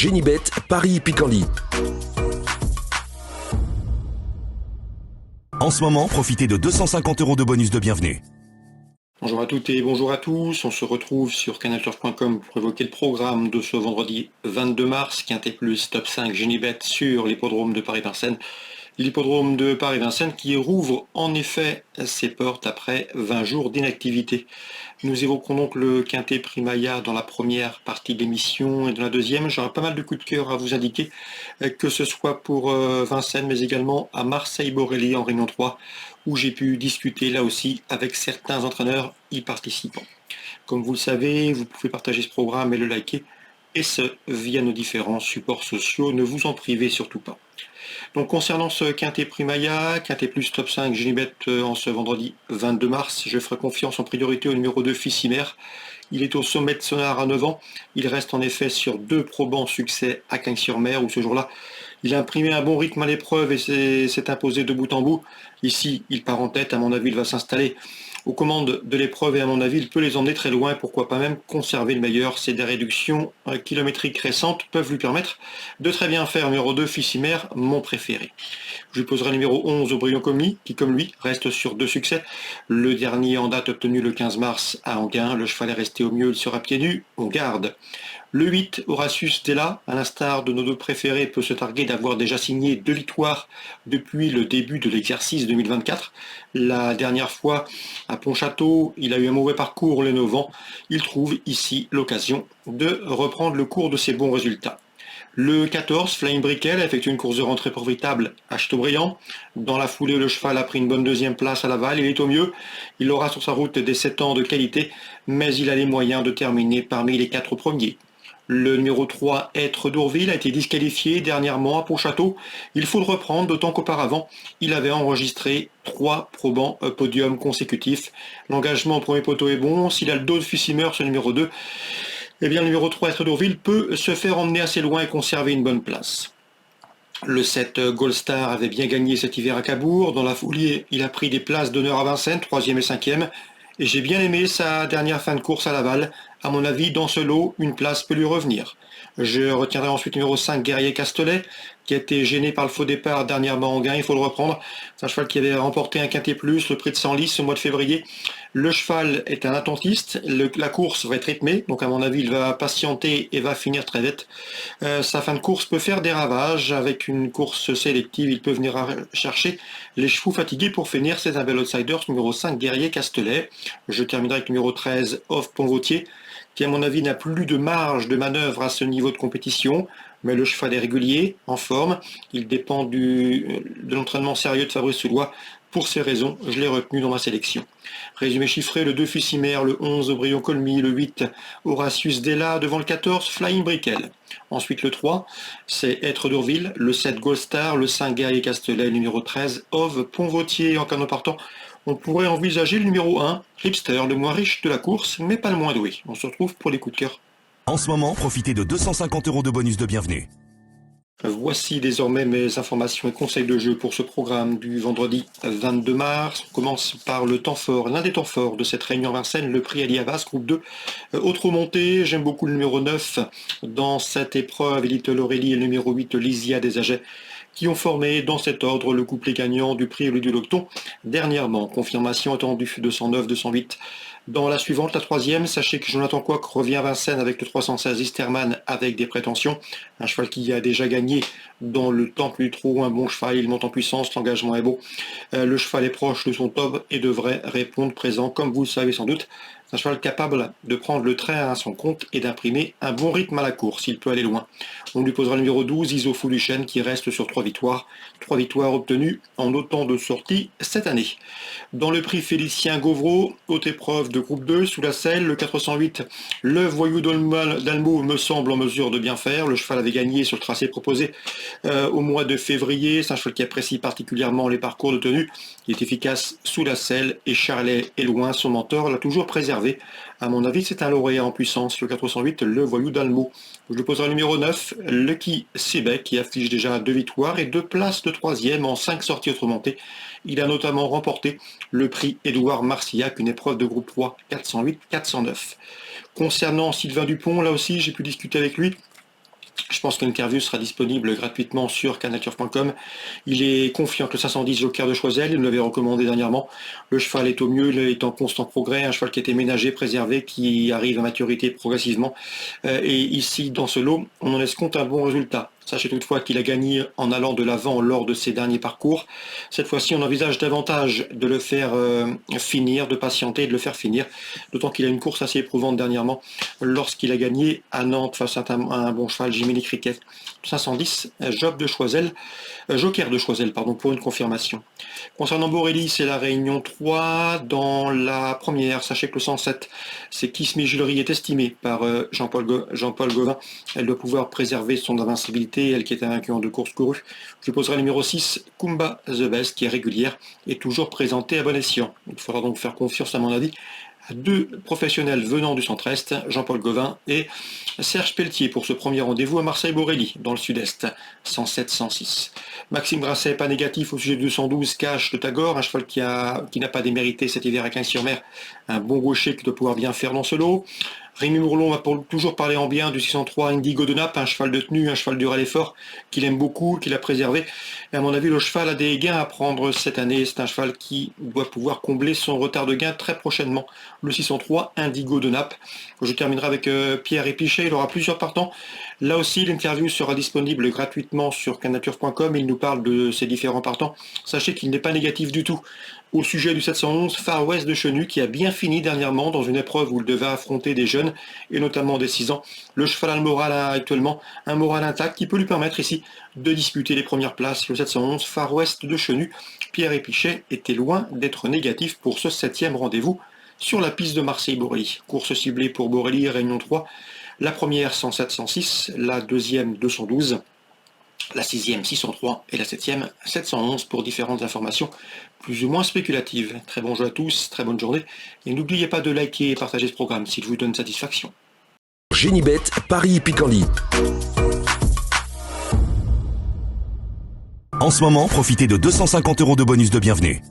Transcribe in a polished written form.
Génibet, Paris-Picardie. En ce moment, profitez de 250 € de bonus de bienvenue. Bonjour à toutes et bonjour à tous, on se retrouve sur canalturf.com pour évoquer le programme de ce vendredi 22 mars, Quintet Plus Top 5 Génibet sur l'hippodrome de Paris-Vincennes. L'hippodrome de Paris-Vincennes qui rouvre en effet ses portes après 20 jours d'inactivité. Nous évoquerons donc le Quintet Primaya dans la première partie de l'émission et dans la deuxième. J'aurai pas mal de coups de cœur à vous indiquer, que ce soit pour Vincennes mais également à Marseille-Borély en Réunion 3 où j'ai pu discuter là aussi avec certains entraîneurs y participant. Comme vous le savez, vous pouvez partager ce programme et le liker, et ce, via nos différents supports sociaux, ne vous en privez surtout pas. Donc concernant ce Quintet Primaya, Quintet Plus Top 5 Génibet en ce vendredi 22 mars, je ferai confiance en priorité au numéro 2 Fissimer. Il est au sommet de son art à 9 ans. Il reste en effet sur 2 probants succès à Cagnes-sur-Mer où ce jour-là, il a imprimé un bon rythme à l'épreuve et s'est imposé de bout en bout. Ici, il part en tête, à mon avis, il va s'installer aux commandes de l'épreuve et à mon avis, il peut les emmener très loin et pourquoi pas même conserver le meilleur. C'est des réductions kilométriques récentes peuvent lui permettre de très bien faire. Numéro 2, Fissimer, mon préféré. Je lui poserai numéro 11, Aubryon Commis, qui comme lui reste sur 2 succès. Le dernier en date obtenu le 15 mars à Anguin. Le cheval est resté au mieux, il sera pieds nus, on garde. Le 8, Horatius Della, à l'instar de nos 2 préférés, peut se targuer d'avoir déjà signé 2 victoires depuis le début de l'exercice 2024. La dernière fois, à Pontchâteau, il a eu un mauvais parcours le 9 ans. Il trouve ici l'occasion de reprendre le cours de ses bons résultats. Le 14, Flying Brickell, a effectué une course de rentrée profitable à Chateaubriand. Dans la foulée, le cheval a pris une bonne deuxième place à Laval. Il est au mieux. Il aura sur sa route des 7 ans de qualité, mais il a les moyens de terminer parmi les 4 premiers. Le numéro 3, Être d'Ourville, a été disqualifié dernièrement à Pontchâteau. Il faut le reprendre, d'autant qu'auparavant, il avait enregistré 3 probants podiums consécutifs. L'engagement au premier poteau est bon. S'il a le dos de Fissimer, ce numéro 2, eh bien le numéro 3, Être d'Ourville, peut se faire emmener assez loin et conserver une bonne place. Le 7, Gold Star, avait bien gagné cet hiver à Cabourg. Dans la foulée, il a pris des places d'honneur à Vincennes, 3e et 5e. Et j'ai bien aimé sa dernière fin de course à Laval. À mon avis, dans ce lot, une place peut lui revenir. Je retiendrai ensuite le numéro 5, Guerrier Castelet, qui a été gêné par le faux départ dernièrement en gain, il faut le reprendre. C'est un cheval qui avait remporté un Quintet Plus, le prix de Senlis au mois de février. Le cheval est un attentiste, la course va être rythmée, donc à mon avis, il va patienter et va finir très vite. Sa fin de course peut faire des ravages. Avec une course sélective, il peut venir chercher les chevaux fatigués pour finir. C'est un bel outsider, numéro 5, Guerrier Castelet. Je terminerai avec le numéro 13, Off Pont-Vautier, qui à mon avis n'a plus de marge de manœuvre à ce niveau de compétition, mais le cheval est régulier, en forme, il dépend de l'entraînement sérieux de Fabrice Soulois. Pour ces raisons, je l'ai retenu dans ma sélection. Résumé chiffré, le 2 Fissimer, le 11 Aubryon Colmy, le 8 Horatius Della, devant le 14 Flying Brickell. Ensuite le 3, c'est Être d'Ourville, le 7 Gold Star, le 5 Guerrier Castelet, le numéro 13 Ove Pont-Vautier. En canon partant, on pourrait envisager le numéro 1, Hipster, le moins riche de la course, mais pas le moins doué. On se retrouve pour les coups de cœur. En ce moment, profitez de 250 € de bonus de bienvenue. Voici désormais mes informations et conseils de jeu pour ce programme du vendredi 22 mars. On commence par le temps fort, l'un des temps forts de cette réunion Vincennes, le prix Ali Havas, groupe 2. Autre montée, j'aime beaucoup le numéro 9 dans cette épreuve, Little Aurélie et le numéro 8, Lysia des Agets, qui ont formé dans cet ordre le couplet gagnant du prix Louis du Locton dernièrement. Confirmation attendue 209-208. Dans la suivante, la 3e, sachez que Jonathan Coq revient à Vincennes avec le 316 Easterman avec des prétentions. Un cheval qui a déjà gagné dans le Temple du Trot, un bon cheval, il monte en puissance, l'engagement est beau. Le cheval est proche de son top et devrait répondre présent, comme vous le savez sans doute. Un cheval capable de prendre le train à son compte et d'imprimer un bon rythme à la course, il peut aller loin. On lui posera le numéro 12, Iso Fuluchen, qui reste sur 3 victoires. 3 victoires obtenues en autant de sorties cette année. Dans le prix Félicien Gauvreau, haute épreuve de groupe 2, sous la selle, le 408, le Voyou d'Almo me semble en mesure de bien faire. Le cheval avait gagné sur le tracé proposé au mois de février. C'est un cheval qui apprécie particulièrement les parcours de tenue. Il est efficace sous la selle et Charlet est loin. Son mentor l'a toujours préservé. À mon avis, c'est un lauréat en puissance, le 408, le Voyou d'Almo. Je lui poserai le numéro 9, Lucky Sébec, qui affiche déjà 2 victoires et 2 places de 3e en 5 sorties autrement-montées. Il a notamment remporté le prix Édouard Marcillac, une épreuve de groupe 3, 408-409. Concernant Sylvain Dupont, là aussi, j'ai pu discuter avec lui. Je pense que l'interview sera disponible gratuitement sur canalturf.com. Il est confiant que le 510 Joker de Choiseul, il nous l'avait recommandé dernièrement. Le cheval est au mieux, il est en constant progrès, un cheval qui a été ménagé, préservé, qui arrive à maturité progressivement. Et ici, dans ce lot, on en escompte un bon résultat. Sachez toutefois qu'il a gagné en allant de l'avant lors de ses derniers parcours. Cette fois-ci, on envisage davantage de le faire finir, de patienter et de le faire finir. D'autant qu'il a une course assez éprouvante dernièrement lorsqu'il a gagné à Nantes face à un bon cheval, Jiminy Cricket. 510, Joker de Choiseul, pour une confirmation. Concernant Borelli, c'est la réunion 3 dans la première. Sachez que le 107, c'est Kiss Me Julery est estimé par Jean-Paul Gauvin. Elle doit pouvoir préserver son invincibilité, elle qui est invaincue en 2 courses courues. Je poserai le numéro 6, Kumba The Best, qui est régulière et toujours présentée à bon escient. Il faudra donc faire confiance, à mon avis, à 2 professionnels venant du centre-est, Jean-Paul Gauvin et Serge Pelletier, pour ce premier rendez-vous à Marseille-Borelli, dans le sud-est, 107-106. Maxime Grasset, pas négatif au sujet de 212, Cache de Tagore, un cheval qui n'a pas démérité cet hiver à Cagnes-sur-Mer, un bon gaucher qui doit pouvoir bien faire dans ce lot. Rémi Mourlon va toujours parler en bien du 603 Indigo de Naples, un cheval de tenue, un cheval dur à l'effort, qu'il aime beaucoup, qu'il a préservé. Et à mon avis, le cheval a des gains à prendre cette année. C'est un cheval qui doit pouvoir combler son retard de gain très prochainement. Le 603 Indigo de Naples. Je terminerai avec Pierre Épichet, il aura plusieurs partants. Là aussi, l'interview sera disponible gratuitement sur canalturf.com. Il nous parle de ses différents partants. Sachez qu'il n'est pas négatif du tout. Au sujet du 711 Far West de Chenu, qui a bien fini dernièrement dans une épreuve où il devait affronter des jeunes, et notamment des 6 ans. Le cheval a le moral actuellement, un moral intact qui peut lui permettre ici de disputer les premières places. Le 711 Far West de Chenu, Pierre Épichet était loin d'être négatif pour ce 7e rendez-vous sur la piste de Marseille-Borelli. Course ciblée pour Borelli, réunion 3. La première 107-106, la deuxième 212. La 6e 603 et la 7e 711 pour différentes informations plus ou moins spéculatives. Très bon jeu à tous, très bonne journée et n'oubliez pas de liker et partager ce programme s'il vous donne satisfaction. Genibet, Paris Picardie. En ce moment, profitez de 250 € de bonus de bienvenue.